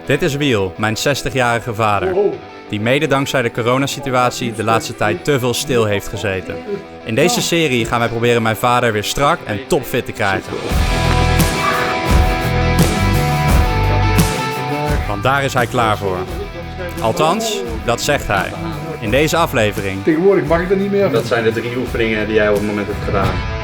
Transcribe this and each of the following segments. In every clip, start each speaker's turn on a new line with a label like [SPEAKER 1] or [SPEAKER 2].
[SPEAKER 1] Dit is Wiel, mijn 60-jarige vader, die mede dankzij de coronasituatie de laatste tijd te veel stil heeft gezeten. In deze serie gaan wij proberen mijn vader weer strak en topfit te krijgen. Want daar is hij klaar voor. Althans, dat zegt hij. In deze aflevering.
[SPEAKER 2] Tegenwoordig mag ik er niet meer.
[SPEAKER 1] Dat zijn de 3 oefeningen die jij op het moment hebt gedaan.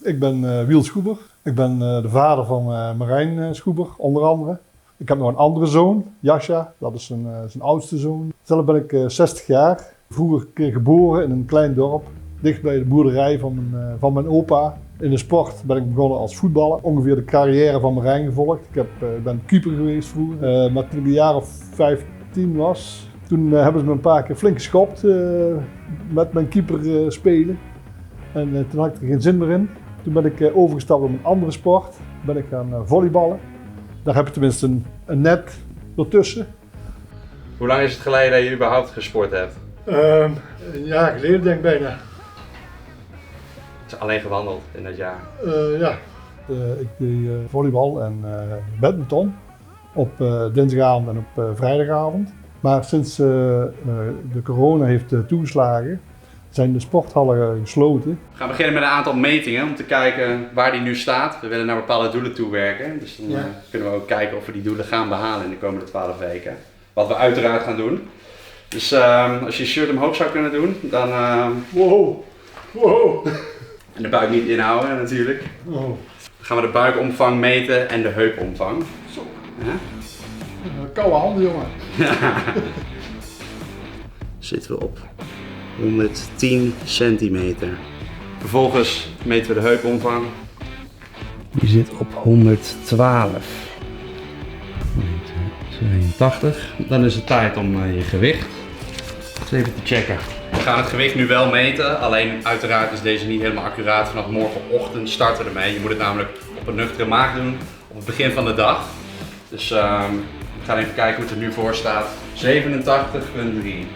[SPEAKER 2] Ik ben Wiel Schoeber. Ik ben de vader van Marijn Schoeber, onder andere. Ik heb nog een andere zoon, Jascha. Dat is zijn oudste zoon. Zelf ben ik 60 jaar. Vroeger een keer geboren in een klein dorp. Dicht bij de boerderij van mijn opa. In de sport ben ik begonnen als voetballer. Ongeveer de carrière van Marijn gevolgd. Ik ben keeper geweest vroeger. Maar toen ik een jaar of 15 was, toen hebben ze me een paar keer flink geschopt met mijn keeper spelen. En toen had ik er geen zin meer in. Toen ben ik overgestapt op een andere sport. Ben ik gaan volleyballen. Daar heb je tenminste een net ertussen.
[SPEAKER 1] Hoe lang is het geleden dat je überhaupt gesport hebt?
[SPEAKER 2] Een jaar geleden denk ik bijna.
[SPEAKER 1] Het is alleen gewandeld in dat jaar.
[SPEAKER 2] Ja. Ik deed volleybal en badminton op dinsdagavond en op vrijdagavond. Maar sinds de corona heeft toegeslagen, zijn de sporthallen gesloten.
[SPEAKER 1] We gaan beginnen met een aantal metingen om te kijken waar die nu staat. We willen naar bepaalde doelen toe werken. Dus dan kunnen we ook kijken of we die doelen gaan behalen in de komende 12 weken. Wat we uiteraard gaan doen. Dus als je je shirt omhoog zou kunnen doen, dan...
[SPEAKER 2] Wow!
[SPEAKER 1] En de buik niet inhouden natuurlijk.
[SPEAKER 2] Wow.
[SPEAKER 1] Dan gaan we de buikomvang meten en de heupomvang.
[SPEAKER 2] Zo.
[SPEAKER 1] Ja?
[SPEAKER 2] Koude handen, jongen.
[SPEAKER 1] Zitten we op 110 centimeter. Vervolgens meten we de heupomvang. Die zit op 112. 82. Dan is het tijd om je gewicht eens even te checken. We gaan het gewicht nu wel meten, alleen uiteraard is deze niet helemaal accuraat. Vanaf morgenochtend starten we ermee. Je moet het namelijk op een nuchtere maag doen, op het begin van de dag. Dus we gaan even kijken hoe het er nu voor staat. 87,3.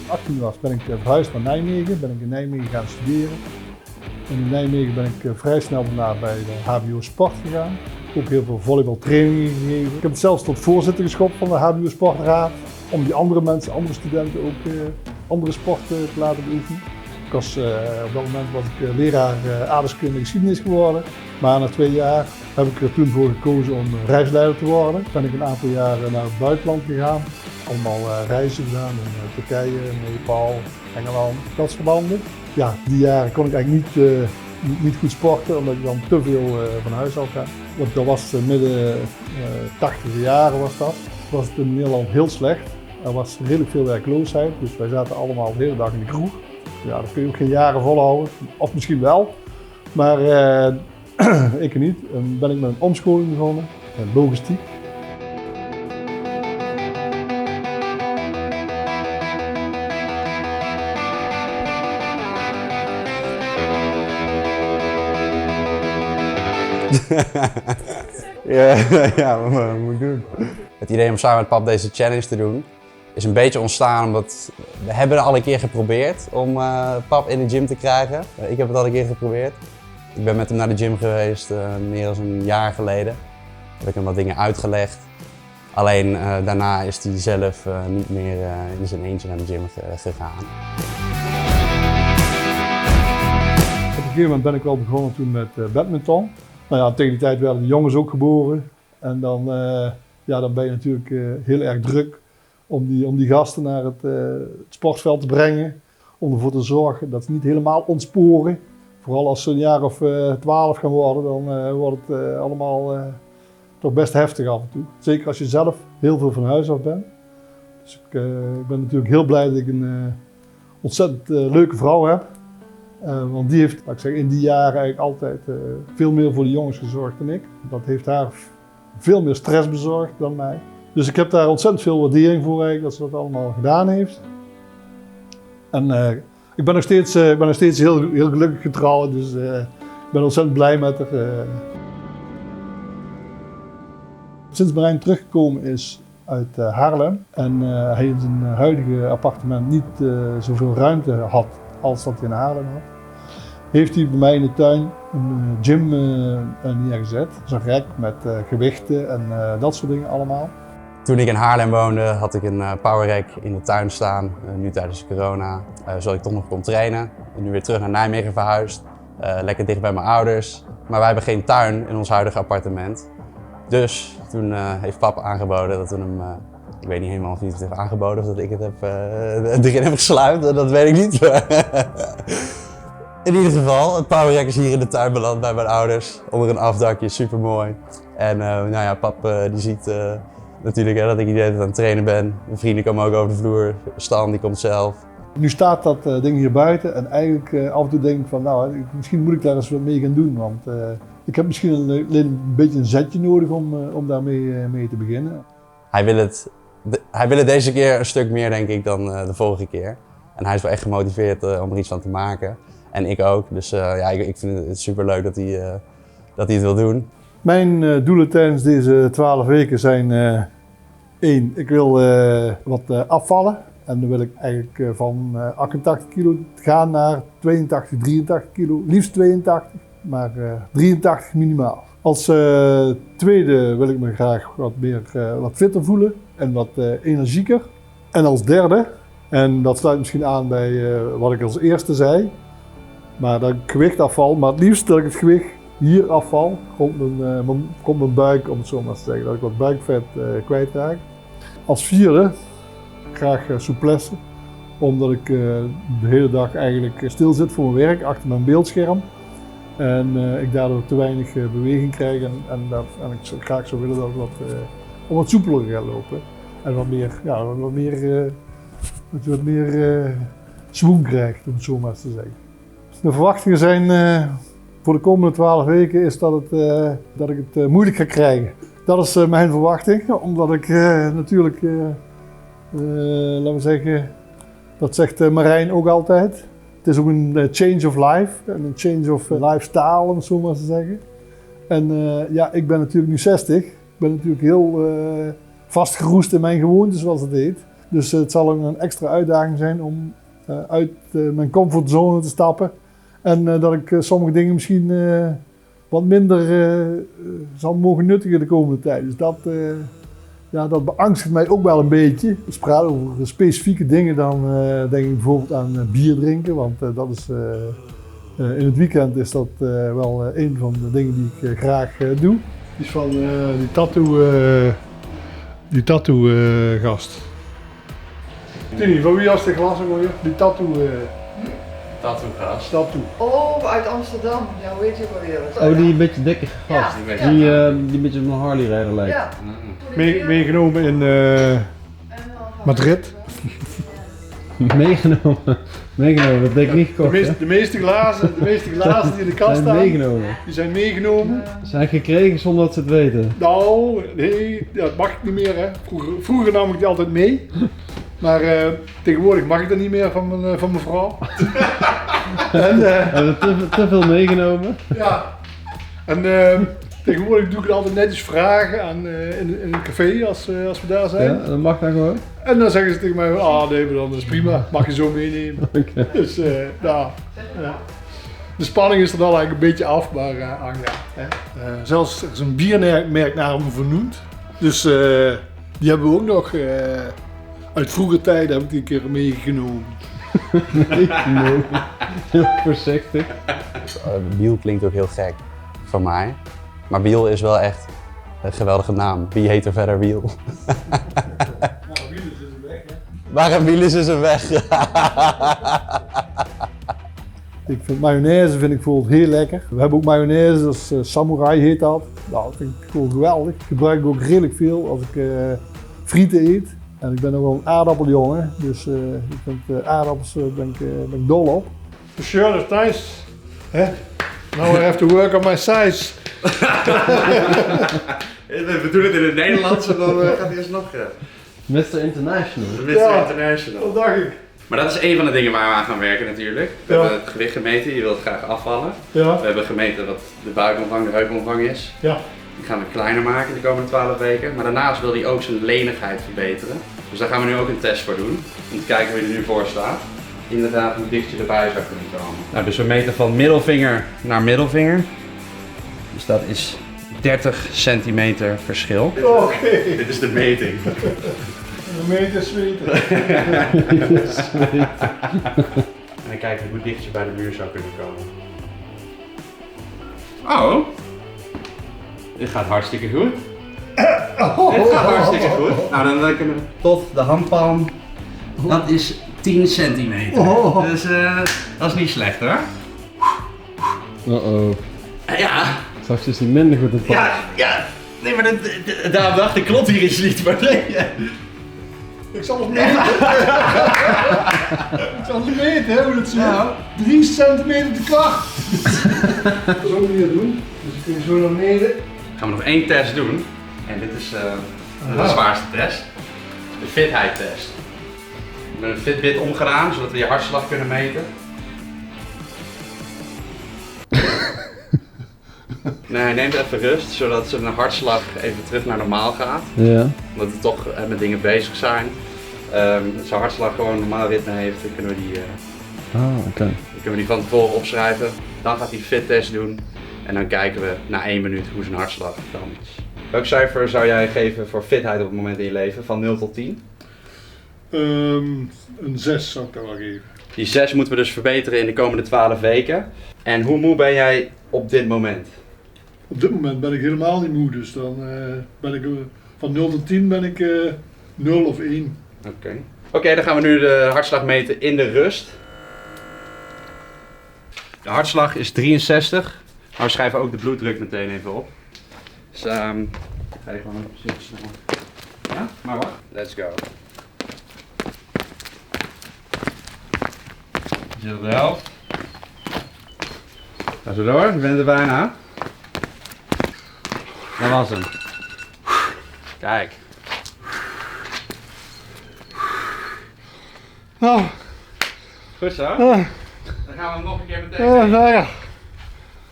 [SPEAKER 2] 18 was ben ik verhuisd naar Nijmegen. Ben ik in Nijmegen gaan studeren. En in Nijmegen ben ik vrij snel daarna bij de HBO Sport gegaan. Ook heel veel volleybaltrainingen gegeven. Ik heb het zelfs tot voorzitter geschopt van de HBO Sportraad. Om die andere mensen, andere studenten ook andere sporten te laten beoefenen. Op dat moment was ik leraar aardrijkskunde en geschiedenis geworden. Maar na 2 jaar heb ik er toen voor gekozen om reisleider te worden. Ben ik een aantal jaren naar het buitenland gegaan. Allemaal reizen gedaan in Turkije, Nepal, Engeland, dat soort landen. Ja, die jaren kon ik eigenlijk niet goed sporten, omdat ik dan te veel van huis af ga. Want dat was midden 80e jaren was het in Nederland heel slecht. Er was redelijk veel werkloosheid, dus wij zaten allemaal de hele dag in de kroeg. Ja, dat kun je ook geen jaren volhouden, of misschien wel, maar ik niet. En ben ik met een omscholing begonnen, logistiek.
[SPEAKER 3] Ja, wat moet ik doen? Het idee om samen met pap deze challenge te doen is een beetje ontstaan omdat we hebben het al een keer geprobeerd om pap in de gym te krijgen. Ik heb het al een keer geprobeerd. Ik ben met hem naar de gym geweest meer dan een jaar geleden. Heb ik hem wat dingen uitgelegd. Alleen daarna is hij zelf niet meer in zijn eentje naar de gym gegaan.
[SPEAKER 2] Op een gegeven moment ben ik wel begonnen toen met badminton. Nou ja, tegen die tijd werden de jongens ook geboren. En dan ben je natuurlijk heel erg druk om die gasten naar het sportveld te brengen. Om ervoor te zorgen dat ze niet helemaal ontsporen. Vooral als ze een jaar of 12 gaan worden, dan wordt het allemaal toch best heftig af en toe. Zeker als je zelf heel veel van huis af bent. Dus ik ben natuurlijk heel blij dat ik een ontzettend leuke vrouw heb. Want die heeft, laat ik zeggen, in die jaren eigenlijk altijd veel meer voor de jongens gezorgd dan ik. Dat heeft haar veel meer stress bezorgd dan mij. Dus ik heb daar ontzettend veel waardering voor eigenlijk, dat ze dat allemaal gedaan heeft. En ik ben nog steeds heel gelukkig getrouwd, dus ik ben ontzettend blij met haar. Sinds Marijn teruggekomen is, uit Haarlem. En hij in zijn huidige appartement niet zoveel ruimte had als dat hij in Haarlem had. Heeft hij bij mij in de tuin een gym neergezet. Zo'n rek met gewichten en dat soort dingen allemaal.
[SPEAKER 3] Toen ik in Haarlem woonde had ik een powerrack in de tuin staan. Nu tijdens corona, zodat ik toch nog kon trainen. En nu weer terug naar Nijmegen verhuisd. Lekker dicht bij mijn ouders. Maar wij hebben geen tuin in ons huidige appartement. Dus toen heeft pap aangeboden dat we hem... ik weet niet helemaal of hij het heeft aangeboden of dat ik het heb, erin heb gesluimd. Dat weet ik niet. In ieder geval, het powerrack is hier in de tuin beland bij mijn ouders. Onder een afdakje, super mooi. En nou ja, pap die ziet natuurlijk dat ik hier aan het trainen ben. Mijn vrienden komen ook over de vloer. Stan die komt zelf.
[SPEAKER 2] Nu staat dat ding hier buiten en eigenlijk af en toe denk ik van nou, misschien moet ik daar eens wat mee gaan doen. Want ik heb misschien een beetje een zetje nodig om daarmee mee te beginnen.
[SPEAKER 3] Hij wil het deze keer een stuk meer denk ik dan de vorige keer. En hij is wel echt gemotiveerd om er iets van te maken. En ik ook. Dus ja, ik vind het super leuk dat hij het wil doen.
[SPEAKER 2] Mijn doelen tijdens deze 12 weken zijn 1. Ik wil wat afvallen. En dan wil ik eigenlijk van 88 kilo gaan naar 82, 83 kilo. Liefst 82, maar 83 minimaal. Als tweede wil ik me graag wat fitter voelen en wat energieker. En als derde, en dat sluit misschien aan bij wat ik als eerste zei, maar dat ik gewicht afval, maar het liefst dat ik het gewicht hier afval, rond mijn buik, om het zo maar te zeggen, dat ik wat buikvet kwijtraak. Als vierde, graag souplesse, omdat ik de hele dag eigenlijk stil zit voor mijn werk, achter mijn beeldscherm. En ik daardoor te weinig beweging krijg en ik graag zou willen dat ik wat soepeler ga lopen. En wat meer swoon krijgt, om het zo maar te zeggen. De verwachtingen zijn voor de komende 12 weken is dat ik het moeilijk ga krijgen. Dat is mijn verwachting, omdat ik natuurlijk, laten we zeggen, dat zegt Marijn ook altijd. Het is ook een change of life en een change of lifestyle, om het zo maar te zeggen. En ja, ik ben natuurlijk nu 60. Ik ben natuurlijk heel vastgeroest in mijn gewoontes, zoals het heet. Dus het zal een extra uitdaging zijn om uit mijn comfortzone te stappen. En dat ik sommige dingen misschien wat minder zal mogen nuttigen de komende tijd. Dus dat beangstigt mij ook wel een beetje. Als we praten over specifieke dingen, dan denk ik bijvoorbeeld aan bier drinken. Want dat is, in het weekend is dat wel een van de dingen die ik graag doe. Die is van die tattoo gast. Tini, van wie was de glas ook alweer? Die tattoo.
[SPEAKER 1] Tattoo-gast.
[SPEAKER 2] Tattoo.
[SPEAKER 4] Oh, uit Amsterdam. Ja, hoe heet je wel weer?
[SPEAKER 5] Oh, die een beetje dikke gast.
[SPEAKER 4] Ja.
[SPEAKER 5] Die een beetje op een Harley rijder lijkt.
[SPEAKER 4] Ja.
[SPEAKER 2] Meegenomen in Madrid.
[SPEAKER 5] Meegenomen, dat denk ik niet gekocht.
[SPEAKER 2] De meeste glazen die in de kast
[SPEAKER 5] Zijn
[SPEAKER 2] staan,
[SPEAKER 5] meegenomen.
[SPEAKER 2] die zijn meegenomen.
[SPEAKER 5] Zijn gekregen zonder dat ze het weten.
[SPEAKER 2] Nou, nee, dat mag ik niet meer. Hè. Vroeger nam ik die altijd mee. Maar tegenwoordig mag ik dat niet meer van mijn vrouw.
[SPEAKER 5] Hebben we te veel meegenomen?
[SPEAKER 2] Ja. En tegenwoordig doe ik het altijd netjes vragen in een café als we daar zijn.
[SPEAKER 5] Ja, dat mag dan gewoon.
[SPEAKER 2] En dan zeggen ze tegen mij, nee, maar dan is prima, mag je zo meenemen.
[SPEAKER 5] Okay.
[SPEAKER 2] Dus nou, ja. De spanning is er dan eigenlijk een beetje af, maar ja. Zelfs er is een biermerk naar hem vernoemd. Dus die hebben we ook nog uit vroege tijden heb ik die een keer meegenomen.
[SPEAKER 5] Meegenomen. Heel voorzichtig.
[SPEAKER 3] Biel klinkt ook heel gek voor mij. Maar Biel is wel echt een geweldige naam. Wie heet er verder Biel? Maar een Biel is dus een weg.
[SPEAKER 2] Ik vind mayonaise bijvoorbeeld heel lekker. We hebben ook mayonaise, dat is samurai heet dat. Nou, dat vind ik gewoon geweldig. Ik gebruik ik ook redelijk veel als ik frieten eet. En ik ben ook wel een aardappeljongen, dus ik vind aardappels ben ik dol op. The shirt is nice. Now I have to work on my size.
[SPEAKER 1] We doen het in het Nederlands en dan gaat hij alsnog.
[SPEAKER 5] Mr. International.
[SPEAKER 1] Mr. International.
[SPEAKER 2] Dat dacht ik.
[SPEAKER 1] Maar dat is een van de dingen waar we aan gaan werken natuurlijk. We hebben het gewicht gemeten, je wilt graag afvallen.
[SPEAKER 2] Ja.
[SPEAKER 1] We hebben gemeten wat de buikomvang, de heupomvang is.
[SPEAKER 2] Ja.
[SPEAKER 1] Die gaan we kleiner maken de komende 12 weken. Maar daarnaast wil hij ook zijn lenigheid verbeteren. Dus daar gaan we nu ook een test voor doen. Om te kijken hoe je er nu voor staat. Inderdaad hoe dicht je erbij zou kunnen komen. Nou, dus we meten van middelvinger naar middelvinger. Dus dat is 30 centimeter verschil.
[SPEAKER 2] Oké.
[SPEAKER 1] Dit is de meting.
[SPEAKER 2] Een meter zweten.
[SPEAKER 1] En dan kijken we hoe dicht je bij de muur zou kunnen komen. Oh! Dit gaat hartstikke goed. Dit gaat hartstikke goed. Nou, dan kunnen we tot de handpalm. Dat is 10 centimeter. Dus dat is niet slecht hoor.
[SPEAKER 5] Uh-oh.
[SPEAKER 1] Ja,
[SPEAKER 5] Straks is hij minder goed in pap.
[SPEAKER 1] ja. Nee, maar daarom dacht ik, klopt hier iets niet. Maar nee.
[SPEAKER 2] Ik zal het meten. Ik zal het meten, hè, hoe dat zit. 3 centimeter te kracht. Zo moet je het doen. Dus kun je zo naar beneden.
[SPEAKER 1] Gaan we nog één test doen. En dit is de zwaarste test. De fitheid test. Met een Fitbit omgedaan, zodat we je hartslag kunnen meten. Nee, neem even rust, zodat zijn hartslag even terug naar normaal gaat.
[SPEAKER 5] Ja.
[SPEAKER 1] Omdat we toch met dingen bezig zijn. Zijn hartslag gewoon een normaal ritme heeft, dan kunnen we die van tevoren opschrijven. Dan gaat hij fittest doen. En dan kijken we na 1 minuut hoe zijn hartslag dan is. Welk cijfer zou jij geven voor fitheid op het moment in je leven? Van 0 tot 10?
[SPEAKER 2] Een 6 zou ik daar wel geven.
[SPEAKER 1] Die 6 moeten we dus verbeteren in de komende 12 weken. En hoe moe ben jij op dit moment?
[SPEAKER 2] Op dit moment ben ik helemaal niet moe, dus dan ben ik van 0 tot 10 ben ik 0 of 1.
[SPEAKER 1] Oké, dan gaan we nu de hartslag meten in de rust. De hartslag is 63. Maar we schrijven ook de bloeddruk meteen even op. Dus ga je gewoon een beetje sneller. Ja, maar wacht. Let's go. Zit op de helft. Ga zo door, je bent er bijna. Dat was hem. Kijk.
[SPEAKER 2] Nou,
[SPEAKER 1] Goed zo. Dan gaan we hem nog een keer meteen meten.
[SPEAKER 2] nou ja.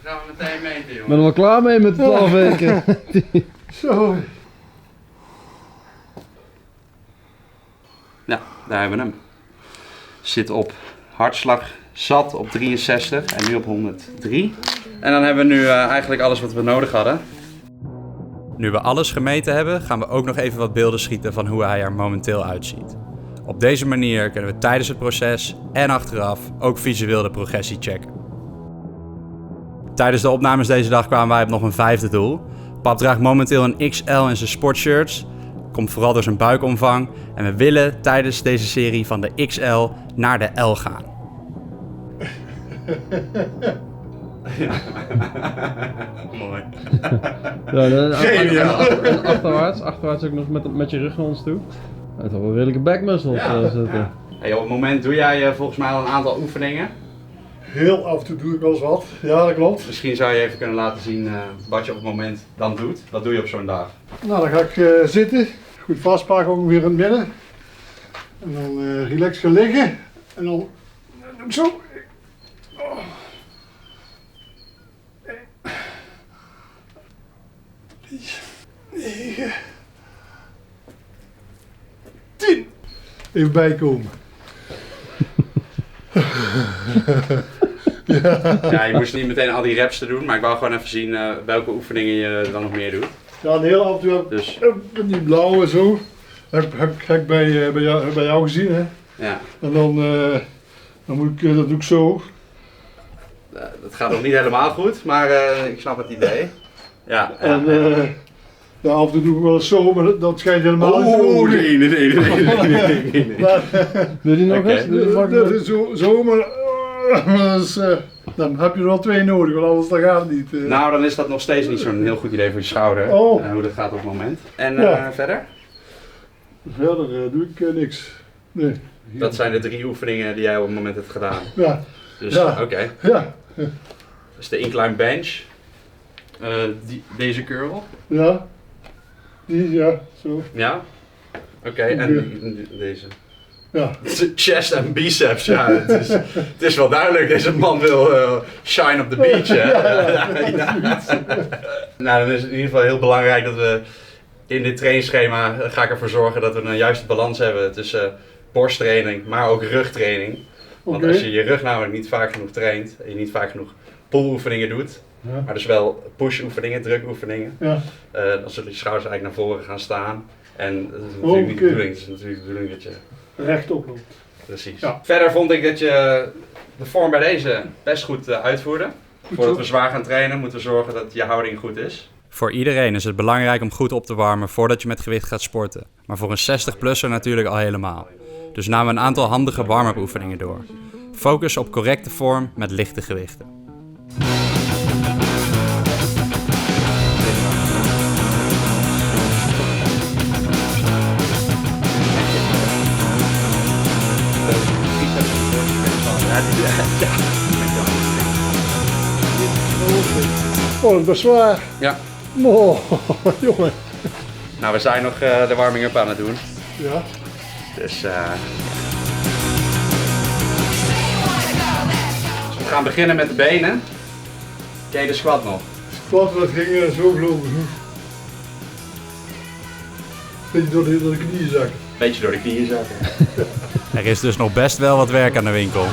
[SPEAKER 1] Dan gaan we meteen meten,
[SPEAKER 5] Ik
[SPEAKER 1] jongen.
[SPEAKER 5] ben er wel klaar mee met de 12 weken.
[SPEAKER 2] Zo.
[SPEAKER 1] Ja, daar hebben we hem. Zit op hartslag zat op 63 en nu op 103. En dan hebben we nu eigenlijk alles wat we nodig hadden. Nu we alles gemeten hebben, gaan we ook nog even wat beelden schieten van hoe hij er momenteel uitziet. Op deze manier kunnen we tijdens het proces en achteraf ook visueel de progressie checken. Tijdens de opnames deze dag kwamen wij op nog een 5e doel. Pap draagt momenteel een XL in zijn sportshirts. Komt vooral door zijn buikomvang. En we willen tijdens deze serie van de XL naar de L gaan. Mooi.
[SPEAKER 5] Ja, en achterwaarts ook nog met je rug naar ons toe. Het zal wel redelijke backmuscles zitten.
[SPEAKER 1] Hey, op het moment doe jij volgens mij al een aantal oefeningen.
[SPEAKER 2] Heel af en toe doe ik wel eens wat. Ja, dat klopt.
[SPEAKER 1] Misschien zou je even kunnen laten zien wat je op het moment dan doet. Wat doe je op zo'n dag?
[SPEAKER 2] Nou, dan ga ik zitten. Goed vastpakken, ook weer in het midden. En dan relaxed gaan liggen. En dan doe ik zo. 9, 10. Even bijkomen.
[SPEAKER 1] Ja, je moest niet meteen al die reps te doen, maar ik wou gewoon even zien welke oefeningen je dan nog meer doet.
[SPEAKER 2] Ja, een heel af en toe heb
[SPEAKER 1] Dus
[SPEAKER 2] ik die blauwe zo. Heb ik bij jou gezien, hè.
[SPEAKER 1] ja,
[SPEAKER 2] En dan moet ik, dat doe ik zo.
[SPEAKER 1] dat gaat nog niet helemaal goed, maar ik snap het idee. Ja,
[SPEAKER 2] En ja, af en toe doe ik wel eens zo, maar dat schijnt helemaal niet te
[SPEAKER 1] oh,
[SPEAKER 2] doen.
[SPEAKER 1] nee.
[SPEAKER 2] Maar,
[SPEAKER 5] Doe die nog
[SPEAKER 1] Oké.
[SPEAKER 5] eens? Doe die
[SPEAKER 2] dat
[SPEAKER 5] makkelijk.
[SPEAKER 2] is zo, maar dan heb je er wel 2 nodig, want anders dan gaat het niet.
[SPEAKER 1] Nou, dan is dat nog steeds niet zo'n heel goed idee voor je schouder,
[SPEAKER 2] Oh.
[SPEAKER 1] hoe dat gaat op het moment. En
[SPEAKER 2] Ja.
[SPEAKER 1] verder?
[SPEAKER 2] Verder doe ik niks. Nee.
[SPEAKER 1] Dat zijn de 3 oefeningen die jij op het moment hebt gedaan.
[SPEAKER 2] Ja,
[SPEAKER 1] Dus
[SPEAKER 2] Ja.
[SPEAKER 1] oké.
[SPEAKER 2] ja,
[SPEAKER 1] Dat is de incline bench. Deze curl.
[SPEAKER 2] ja. Die, ja, zo.
[SPEAKER 1] Ja. Oké, en deze.
[SPEAKER 2] Ja.
[SPEAKER 1] Chest en biceps, ja. Het is wel duidelijk, deze man wil shine op the beach, hè. Nou, dan is het in ieder geval heel belangrijk dat we in dit trainingsschema, ga ik ervoor zorgen dat we een juiste balans hebben tussen borsttraining, maar ook rugtraining. Want als je je rug namelijk niet vaak genoeg traint en je niet vaak genoeg pull-oefeningen doet, maar dus wel push-oefeningen, drukoefeningen, dan zullen je schouders eigenlijk naar voren gaan staan. En dat is natuurlijk niet de bedoeling. Het is natuurlijk de bedoeling dat je
[SPEAKER 2] rechtop loopt.
[SPEAKER 1] Precies.
[SPEAKER 2] Ja.
[SPEAKER 1] Verder vond ik dat je de vorm bij deze best goed uitvoerde. Voordat we zwaar gaan trainen moeten we zorgen dat je houding goed is. Voor iedereen is het belangrijk om goed op te warmen voordat je met gewicht gaat sporten. Maar voor een 60-plusser natuurlijk al helemaal. Dus namen we een aantal handige warm-up oefeningen door. Focus op correcte vorm met lichte gewichten.
[SPEAKER 2] Oh, dat is best zwaar.
[SPEAKER 1] Ja.
[SPEAKER 2] Oh, jongen.
[SPEAKER 1] Nou, we zijn nog de warming-up aan het doen.
[SPEAKER 2] Ja.
[SPEAKER 1] Dus we gaan beginnen met de benen. Ken je de squat nog?
[SPEAKER 2] Squat, dat ging zo geloof ik. Beetje door de knieën zakken.
[SPEAKER 1] Beetje door de knieën zakken. Er is dus nog best wel wat werk aan de winkel.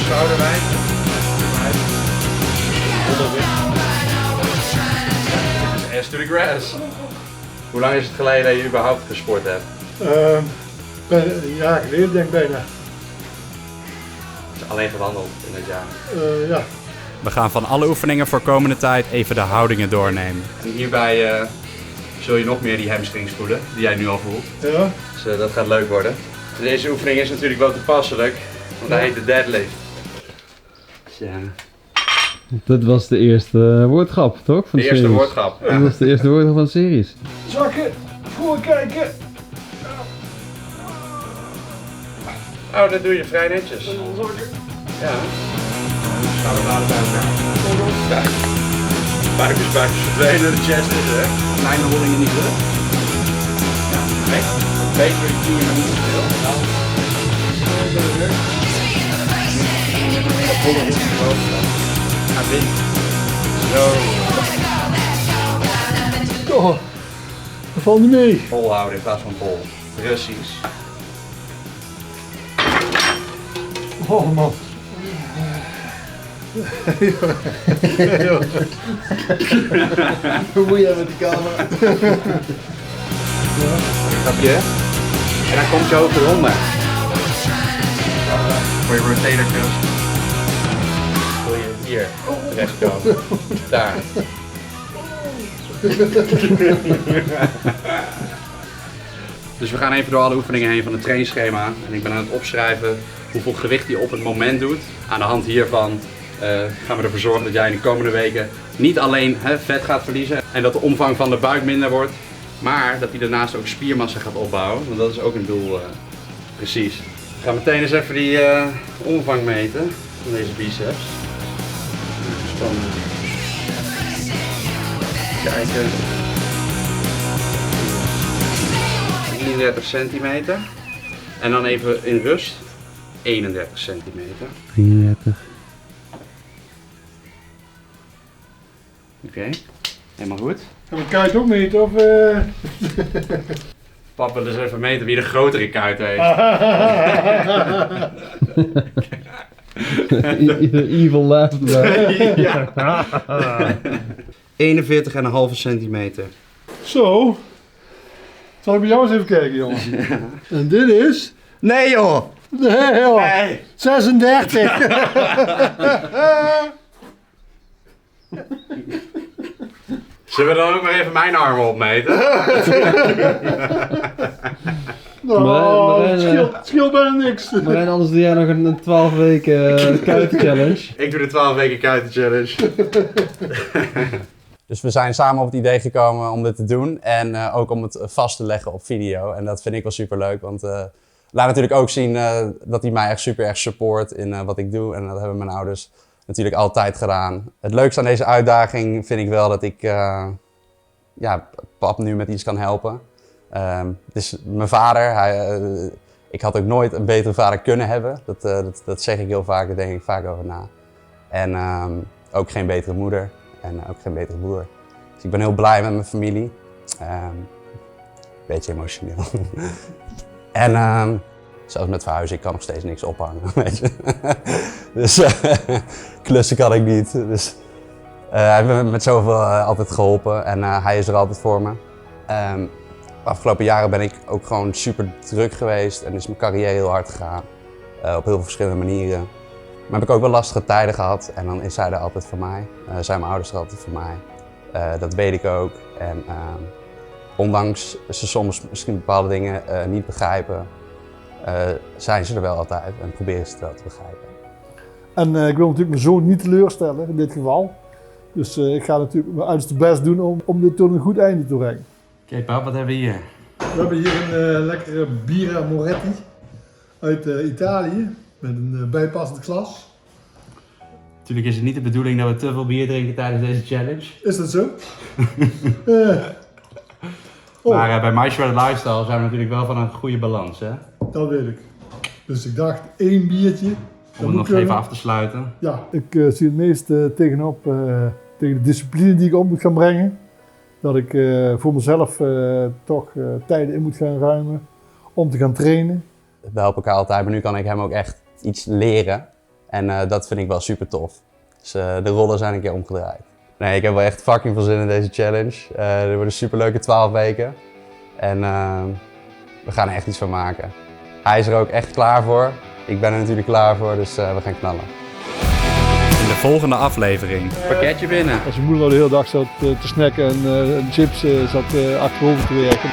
[SPEAKER 1] Schouderwijd. Ass to the grass. Hoe lang is het geleden dat je überhaupt gesport hebt?
[SPEAKER 2] Een jaar geleden denk ik bijna.
[SPEAKER 1] Alleen gewandeld in het jaar.
[SPEAKER 2] Ja.
[SPEAKER 1] We gaan van alle oefeningen voor komende tijd even de houdingen doornemen. En hierbij zul je nog meer die hamstrings voelen, die jij nu al voelt.
[SPEAKER 2] Ja.
[SPEAKER 1] Dus dat gaat leuk worden. Deze oefening is natuurlijk wel toepasselijk, want hij heet de deadlift. Ja.
[SPEAKER 5] Dit was de eerste woordgrap, toch? Van
[SPEAKER 1] De eerste
[SPEAKER 5] series.
[SPEAKER 1] woordgrap. Ja.
[SPEAKER 5] Dat was de eerste woordgrap van de series.
[SPEAKER 2] Zakken, voorkijken.
[SPEAKER 1] Oh, dat doe je vrij netjes. Ja. Schouderbladen bij elkaar. Ja. Buikjes verdwenen, de chest is er. Kleine hollingen niet terug. Ja, een beetje door je knieën, maar niet te veel. Ga binnen. Zo.
[SPEAKER 2] Oh, dat valt niet mee.
[SPEAKER 1] Volhouden in plaats van bol. Precies.
[SPEAKER 2] Oh man.
[SPEAKER 5] Hoe moet jij met die camera?
[SPEAKER 1] Snap je? En dan komt je hoofd eronder. Voor je rotator cuff. Wil je hier terecht komen. Daar. Dus we gaan even door alle oefeningen heen van het trainingsschema. En ik ben aan het opschrijven hoeveel gewicht je op het moment doet. Aan de hand hiervan gaan we ervoor zorgen dat jij in de komende weken niet alleen vet gaat verliezen en dat de omvang van de buik minder wordt, maar dat hij daarnaast ook spiermassa gaat opbouwen. Want dat is ook een doel. Precies. We gaan meteen eens even die omvang meten van deze biceps. Dus dan kijken. 33 centimeter. En dan even in rust 31 centimeter.
[SPEAKER 5] 33.
[SPEAKER 1] Oké, helemaal goed.
[SPEAKER 2] Gaan we kuit ook meten of?
[SPEAKER 1] Pap wil eens even meten wie de grotere kuit heeft.
[SPEAKER 5] Ieder evil laugh erbij.
[SPEAKER 1] Ja. 41,5 centimeter.
[SPEAKER 2] Zo. Zal ik bij jou eens even kijken, jongen? En dit is?
[SPEAKER 1] Nee joh!
[SPEAKER 2] Nee, joh.
[SPEAKER 1] Nee.
[SPEAKER 2] 36.
[SPEAKER 1] Zullen we dan ook maar even mijn armen opmeten?
[SPEAKER 2] Nou,
[SPEAKER 5] Marijn,
[SPEAKER 2] het scheelt bijna niks.
[SPEAKER 5] Marijn, anders doe jij nog een 12 weken kuiten challenge.
[SPEAKER 1] Ik doe de 12 weken kuiten challenge.
[SPEAKER 3] Dus we zijn samen op het idee gekomen om dit te doen en ook om het vast te leggen op video. En dat vind ik wel super leuk, want laat natuurlijk ook zien dat hij mij echt super erg support in wat ik doe. En dat hebben mijn ouders natuurlijk altijd gedaan. Het leukste aan deze uitdaging vind ik wel dat ik pap nu met iets kan helpen. Dus mijn vader, ik had ook nooit een betere vader kunnen hebben. Dat zeg ik heel vaak, daar denk ik vaak over na. En ook geen betere moeder en ook geen betere broer. Dus ik ben heel blij met mijn familie. Beetje emotioneel. En zelfs met verhuizen, ik kan nog steeds niks ophangen, weet je. Dus klussen kan ik niet. Dus, hij heeft me met zoveel altijd geholpen en hij is er altijd voor me. De afgelopen jaren ben ik ook gewoon super druk geweest en is mijn carrière heel hard gegaan. Op heel veel verschillende manieren. Maar heb ik ook wel lastige tijden gehad en dan is hij er altijd voor mij. Zijn mijn ouders er altijd voor mij. Dat weet ik ook. En ondanks ze soms misschien bepaalde dingen niet begrijpen, zijn ze er wel altijd en proberen ze het wel te begrijpen.
[SPEAKER 2] En ik wil natuurlijk mijn zoon niet teleurstellen in dit geval. Dus ik ga natuurlijk mijn uiterste best doen om dit tot een goed einde te brengen.
[SPEAKER 1] Oké, pap, wat hebben we hier?
[SPEAKER 2] We hebben hier een lekkere Birra Moretti uit Italië met een bijpassend glas.
[SPEAKER 1] Natuurlijk is het niet de bedoeling dat we te veel bier drinken tijdens deze challenge.
[SPEAKER 2] Is dat zo?
[SPEAKER 1] Maar bij My Shredded Lifestyle zijn we natuurlijk wel van een goede balans, hè?
[SPEAKER 2] Dat weet ik. Dus ik dacht 1 biertje.
[SPEAKER 1] Om het nog even af te sluiten.
[SPEAKER 2] Ja, ik zie het meest tegenop tegen de discipline die ik op moet gaan brengen. Dat ik voor mezelf toch tijden in moet gaan ruimen om te gaan trainen.
[SPEAKER 3] We helpen elkaar altijd, maar nu kan ik hem ook echt iets leren. En dat vind ik wel super tof. Dus de rollen zijn een keer omgedraaid. Nee, ik heb wel echt fucking veel zin in deze challenge. Er worden super leuke 12 weken. En we gaan er echt iets van maken. Hij is er ook echt klaar voor. Ik ben er natuurlijk klaar voor, dus we gaan knallen.
[SPEAKER 1] In de volgende aflevering. Pakketje binnen.
[SPEAKER 2] Als je moeder nou de hele dag zat te snacken en chips zat achterover te werken.